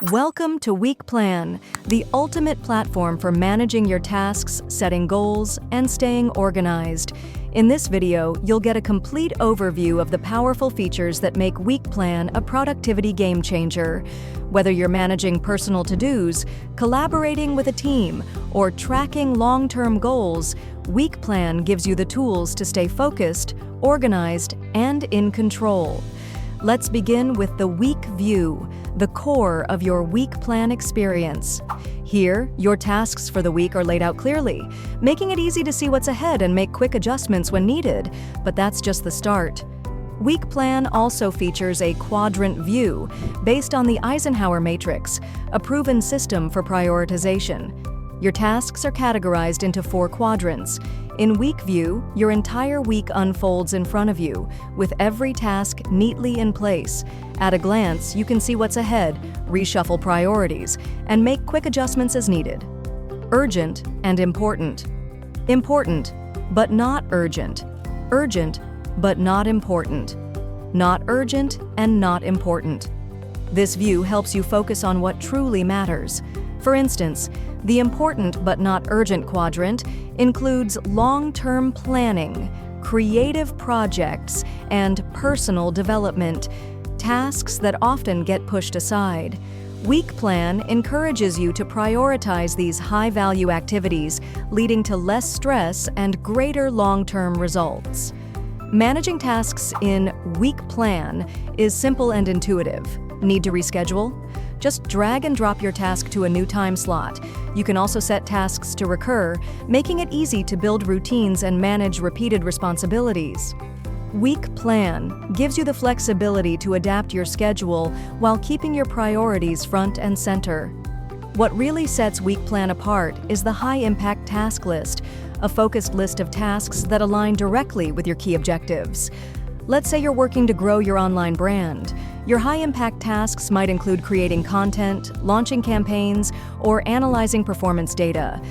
Welcome to Week Plan, the ultimate platform for managing your tasks, setting goals, and staying organized. In this video, you'll get a complete overview of the powerful features that make Week Plan a productivity game changer. Whether you're managing personal to-dos, collaborating with a team, or tracking long-term goals, Week Plan gives you the tools to stay focused, organized, and in control. Let's begin with the Week View, the core of your Week Plan experience. Here, your tasks for the week are laid out clearly, making it easy to see what's ahead and make quick adjustments when needed. But that's just the start. Week Plan also features a Quadrant view based on the Eisenhower matrix, a proven system for prioritization. Your tasks are categorized into 4 quadrants. In Week View, your entire week unfolds in front of you, with every task neatly in place. At a glance, you can see what's ahead, reshuffle priorities, and make quick adjustments as needed. Urgent and important. Important, but not urgent. Urgent, but not important. Not urgent and not important. This view helps you focus on what truly matters. For instance, the important but not urgent quadrant includes long-term planning, creative projects, and personal development, tasks that often get pushed aside. Week Plan encourages you to prioritize these high-value activities, leading to less stress and greater long-term results. Managing tasks in Week Plan is simple and intuitive. Need to reschedule? Just drag and drop your task to a new time slot. You can also set tasks to recur, making it easy to build routines and manage repeated responsibilities. Week Plan gives you the flexibility to adapt your schedule while keeping your priorities front and center. What really sets Week Plan apart is the high-impact task list, a focused list of tasks that align directly with your key objectives. Let's say you're working to grow your online brand. Your high-impact tasks might include creating content, launching campaigns, or analyzing performance data.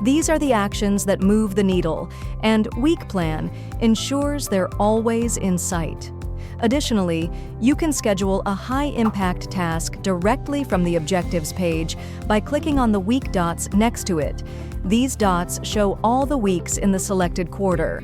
These are the actions that move the needle, and Week Plan ensures they're always in sight. Additionally, you can schedule a high-impact task directly from the Objectives page by clicking on the week dots next to it. These dots show all the weeks in the selected quarter.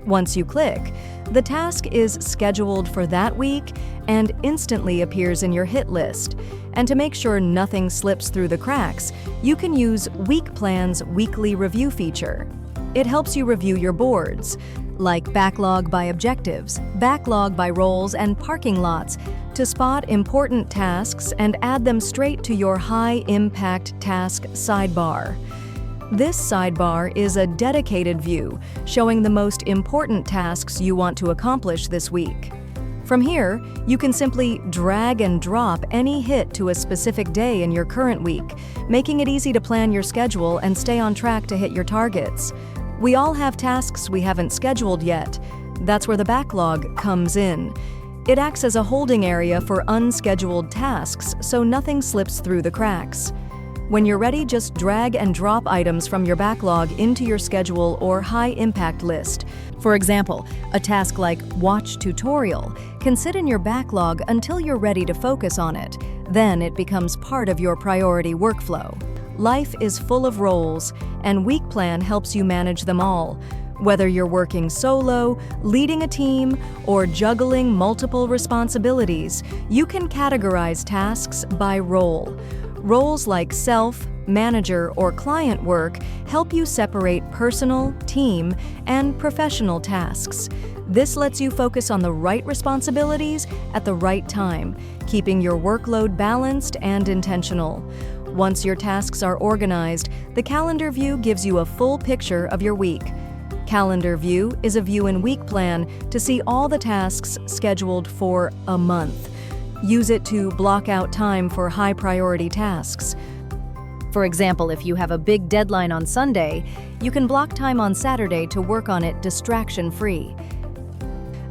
Once you click, the task is scheduled for that week and instantly appears in your hit list. And to make sure nothing slips through the cracks, you can use Week Plan's Weekly Review feature. It helps you review your boards, like Backlog by Objectives, Backlog by Roles, and Parking Lots, to spot important tasks and add them straight to your high-impact task sidebar. This sidebar is a dedicated view showing the most important tasks you want to accomplish this week. From here, you can simply drag and drop any hit to a specific day in your current week, making it easy to plan your schedule and stay on track to hit your targets. We all have tasks we haven't scheduled yet. That's where the backlog comes in. It acts as a holding area for unscheduled tasks, so nothing slips through the cracks. When you're ready, just drag and drop items from your backlog into your schedule or high-impact list. For example, a task like Watch Tutorial can sit in your backlog until you're ready to focus on it. Then it becomes part of your priority workflow. Life is full of roles, and Week Plan helps you manage them all. Whether you're working solo, leading a team, or juggling multiple responsibilities, you can categorize tasks by role. Roles like self, manager, or client work help you separate personal, team, and professional tasks. This lets you focus on the right responsibilities at the right time, keeping your workload balanced and intentional. Once your tasks are organized, the calendar view gives you a full picture of your week. Calendar view is a view in Week Plan to see all the tasks scheduled for a month. Use it to block out time for high-priority tasks. For example, if you have a big deadline on Sunday, you can block time on Saturday to work on it distraction-free.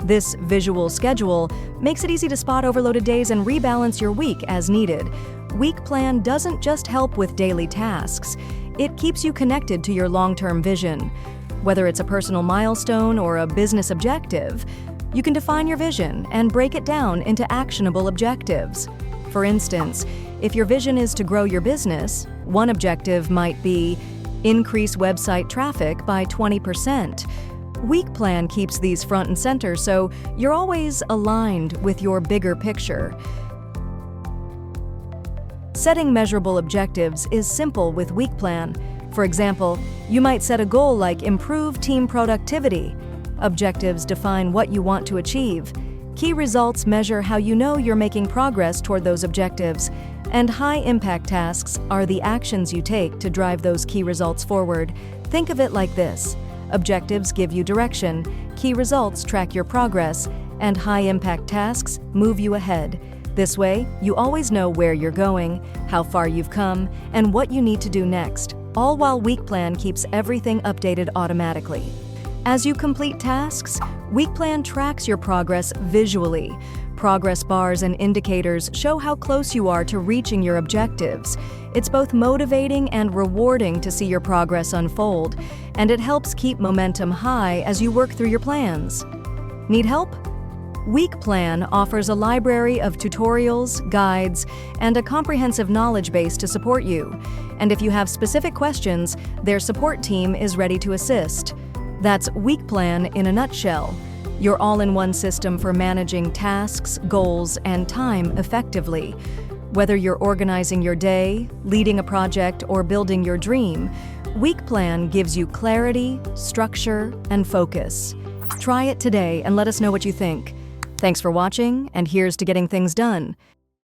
This visual schedule makes it easy to spot overloaded days and rebalance your week as needed. Week Plan doesn't just help with daily tasks. It keeps you connected to your long-term vision. Whether it's a personal milestone or a business objective, you can define your vision and break it down into actionable objectives. For instance, If your vision is to grow your business, one objective might be increase website traffic by 20%. Week plan keeps these front and center, so you're always aligned with your bigger picture. Setting measurable objectives is simple with week plan. For example, you might set a goal like improve team productivity. Objectives define what you want to achieve. Key results measure how you know you're making progress toward those objectives. And high-impact tasks are the actions you take to drive those key results forward. Think of it like this. Objectives give you direction, key results track your progress, and high-impact tasks move you ahead. This way, you always know where you're going, how far you've come, and what you need to do next, all while Week Plan keeps everything updated automatically. As you complete tasks, Week Plan tracks your progress visually. Progress bars and indicators show how close you are to reaching your objectives. It's both motivating and rewarding to see your progress unfold, and it helps keep momentum high as you work through your plans. Need help? Week Plan offers a library of tutorials, guides, and a comprehensive knowledge base to support you. And if you have specific questions, their support team is ready to assist. That's Week Plan in a nutshell. Your all-in-one system for managing tasks, goals, and time effectively. Whether you're organizing your day, leading a project, or building your dream, Week Plan gives you clarity, structure, and focus. Try it today and let us know what you think. Thanks for watching, and here's to getting things done.